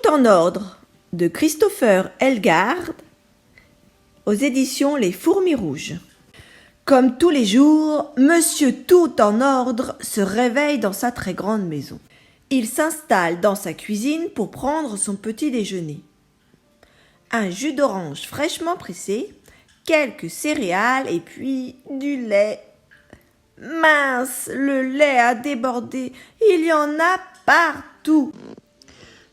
Tout en ordre de Christopher Helgard aux éditions Les Fourmis Rouges. Comme tous les jours, Monsieur Tout en ordre se réveille dans sa très grande maison. Il s'installe dans sa cuisine pour prendre son petit déjeuner. Un jus d'orange fraîchement pressé, quelques céréales et puis du lait. Mince, le lait a débordé, il y en a partout.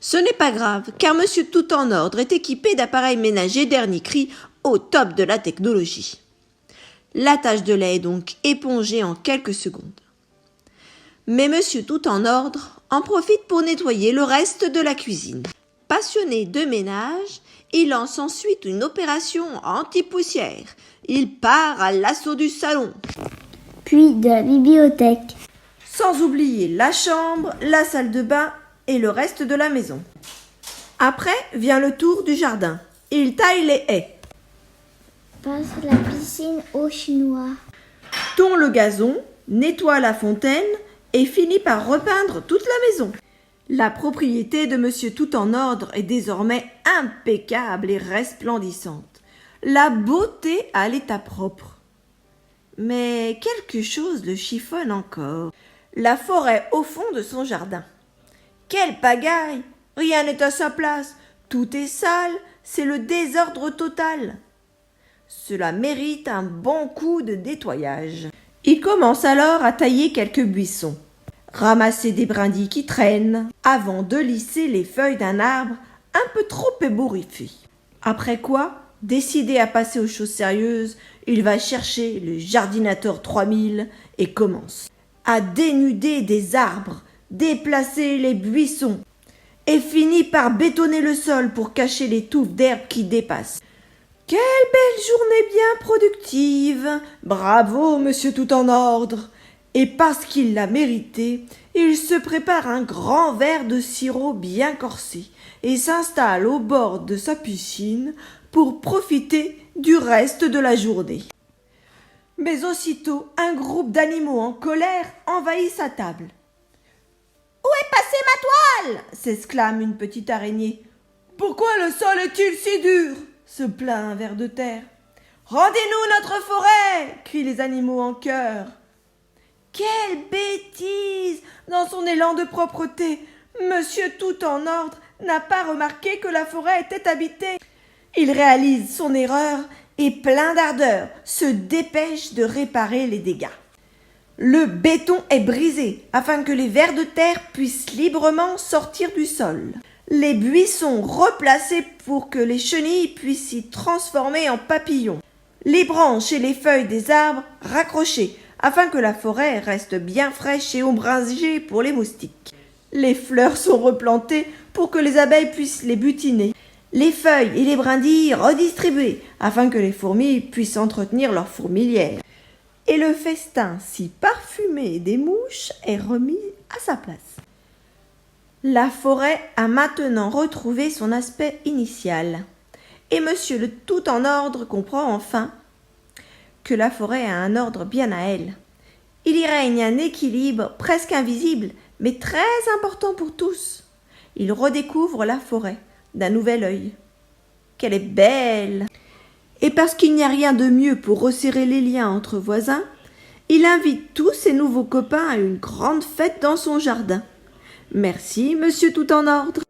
Ce n'est pas grave, car Monsieur Tout en ordre est équipé d'appareils ménagers dernier cri au top de la technologie. La tache de lait est donc épongée en quelques secondes. Mais Monsieur Tout en ordre en profite pour nettoyer le reste de la cuisine. Passionné de ménage, il lance ensuite une opération anti-poussière. Il part à l'assaut du salon. Puis de la bibliothèque. Sans oublier la chambre, la salle de bain et le reste de la maison. Après vient le tour du jardin. Il taille les haies. Passe la piscine aux Chinois. Tond le gazon, nettoie la fontaine et finit par repeindre toute la maison. La propriété de Monsieur Tout en ordre est désormais impeccable et resplendissante. La beauté à l'état propre. Mais quelque chose le chiffonne encore. La forêt au fond de son jardin. Quelle pagaille! Rien n'est à sa place. Tout est sale, c'est le désordre total. Cela mérite un bon coup de nettoyage. Il commence alors à tailler quelques buissons, ramasser des brindilles qui traînent, avant de lisser les feuilles d'un arbre un peu trop ébouriffé. Après quoi, décidé à passer aux choses sérieuses, il va chercher le Jardinator 3000 et commence à dénuder des arbres, déplacer les buissons et finit par bétonner le sol pour cacher les touffes d'herbe qui dépassent. Quelle belle journée bien productive! Bravo, Monsieur Tout en ordre! Et parce qu'il l'a mérité, il se prépare un grand verre de sirop bien corsé et s'installe au bord de sa piscine pour profiter du reste de la journée. Mais aussitôt, un groupe d'animaux en colère envahit sa table. « Où est passée ma toile ?» s'exclame une petite araignée. « Pourquoi le sol est-il si dur ?» se plaint un ver de terre. « Rendez-nous notre forêt !» crient les animaux en chœur. Quelle bêtise! Dans son élan de propreté, Monsieur Tout en ordre n'a pas remarqué que la forêt était habitée. Il réalise son erreur et, plein d'ardeur, se dépêche de réparer les dégâts. Le béton est brisé afin que les vers de terre puissent librement sortir du sol. Les buissons replacés pour que les chenilles puissent s'y transformer en papillons. Les branches et les feuilles des arbres raccrochées afin que la forêt reste bien fraîche et ombragée pour les moustiques. Les fleurs sont replantées pour que les abeilles puissent les butiner. Les feuilles et les brindilles redistribuées afin que les fourmis puissent entretenir leur fourmilière. Et le festin si parfumé des mouches est remis à sa place. La forêt a maintenant retrouvé son aspect initial. Et Monsieur le Tout en ordre comprend enfin que la forêt a un ordre bien à elle. Il y règne un équilibre presque invisible, mais très important pour tous. Il redécouvre la forêt d'un nouvel œil. Qu'elle est belle! Et parce qu'il n'y a rien de mieux pour resserrer les liens entre voisins, il invite tous ses nouveaux copains à une grande fête dans son jardin. Merci, Monsieur Tout en ordre.